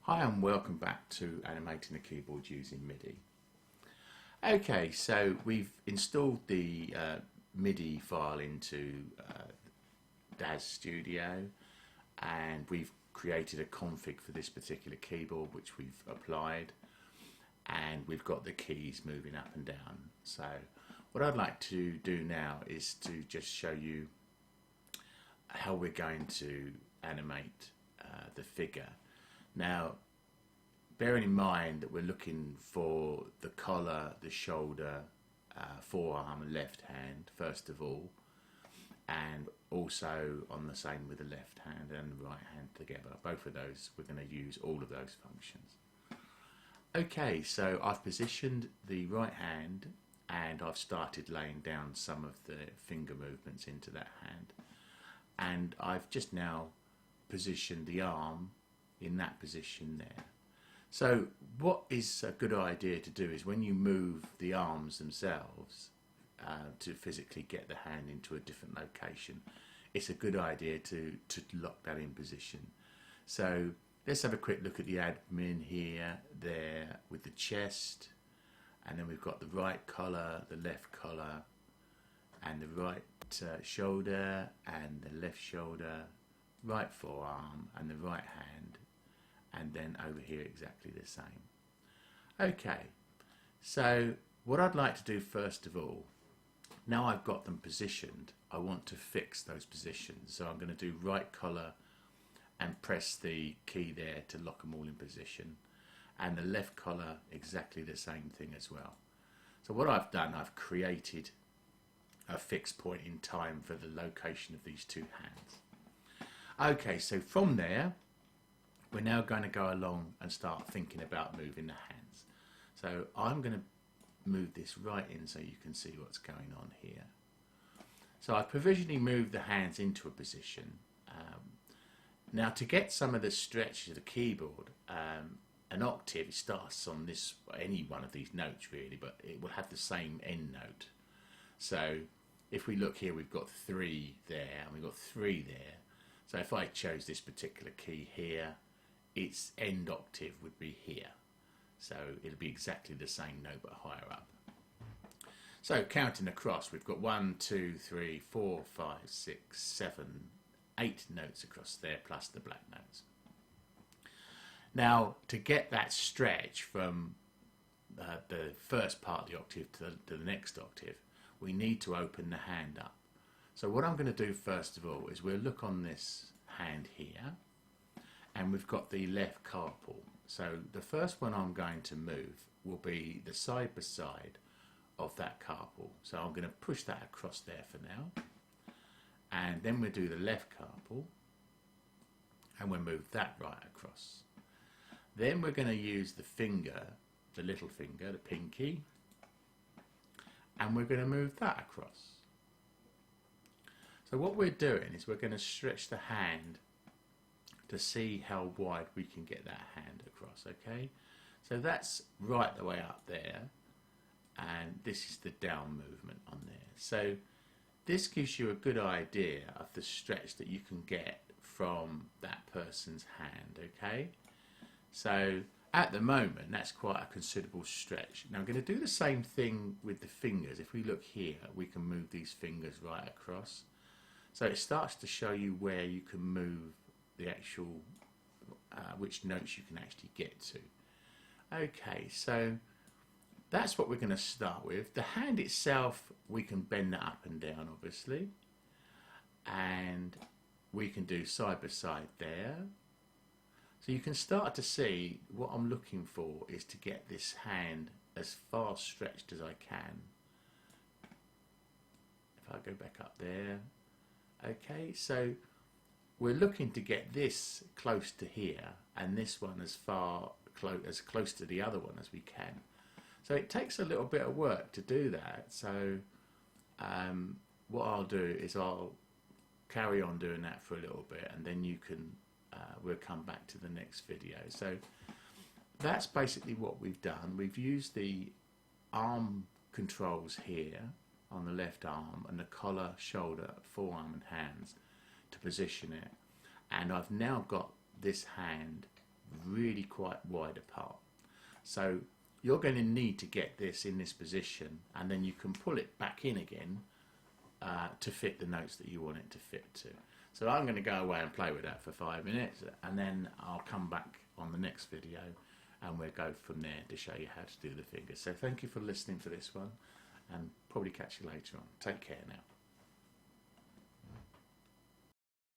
Hi and welcome back to Animating the Keyboard using MIDI. Okay, so we've installed the MIDI file into Daz Studio, and we've created a config for this particular keyboard which we've applied, and we've got the keys moving up and down. So what I'd like to do now is to just show you how we're going to animate the figure. Now, bearing in mind that we're looking for the collar, the shoulder, forearm and left hand first of all, and also on the same with the left hand and the right hand together. Both of those, we're going to use all of those functions. Okay, so I've positioned the right hand and I've started laying down some of the finger movements into that hand, and I've just now positioned the arm in that position there. So what is a good idea to do is when you move the arms themselves to physically get the hand into a different location, it's a good idea to lock that in position. So let's have a quick look at the admin here, there with the chest, and then we've got the right collar, the left collar, and the right shoulder and the left shoulder, right forearm and the right hand, and then over here exactly the same. Okay, so what I'd like to do first of all, now I've got them positioned, I want to fix those positions. So I'm going to do right collar and press the key there to lock them all in position, and the left collar exactly the same thing as well. So what I've done, I've created a fixed point in time for the location of these two hands. Okay, so from there we're now going to go along and start thinking about moving the hands. So I'm going to move this right in so you can see what's going on here. So I provisionally moved the hands into a position. Now to get some of the stretch of the keyboard, an octave, it starts on this, any one of these notes really, but it will have the same end note. So if we look here, we've got 3 there and we've got 3 there. So if I chose this particular key here, its end octave would be here. So it'll be exactly the same note but higher up. So counting across, we've got 1, 2, 3, 4, 5, 6, 7, 8 notes across there plus the black notes. Now to get that stretch from the first part of the octave to the next octave, we need to open the hand up. So what I'm going to do first of all is we'll look on this hand here, and we've got the left carpal. So the first one I'm going to move will be the side by side of that carpal. So I'm going to push that across there for now, and then we'll do the left carpal and we'll move that right across. Then we're going to use the finger, the little finger, the pinky, and we're going to move that across. So what we're doing is we're going to stretch the hand to see how wide we can get that hand across, okay? So that's right the way up there, and this is the down movement on there. So this gives you a good idea of the stretch that you can get from that person's hand, okay? So at the moment that's quite a considerable stretch. Now I'm going to do the same thing with the fingers. If we look here, we can move these fingers right across. So it starts to show you where you can move the actual, which notes you can actually get to. Okay, so that's what we're going to start with. The hand itself, we can bend that up and down obviously, and we can do side by side there. So you can start to see what I'm looking for is to get this hand as far stretched as I can. If I go back up there, okay, so we're looking to get this close to here and this one as close to the other one as we can. So it takes a little bit of work to do that. So what I'll do is I'll carry on doing that for a little bit, and then you can we'll come back to the next video. So that's basically what we've done. We've used the arm controls here on the left arm and the collar, shoulder, forearm and hands to position it, and I've now got this hand really quite wide apart. So you're going to need to get this in this position, and then you can pull it back in again to fit the notes that you want it to fit to. So I'm going to go away and play with that for 5 minutes, and then I'll come back on the next video and we'll go from there to show you how to do the fingers. So thank you for listening for this one, and probably catch you later on. Take care now.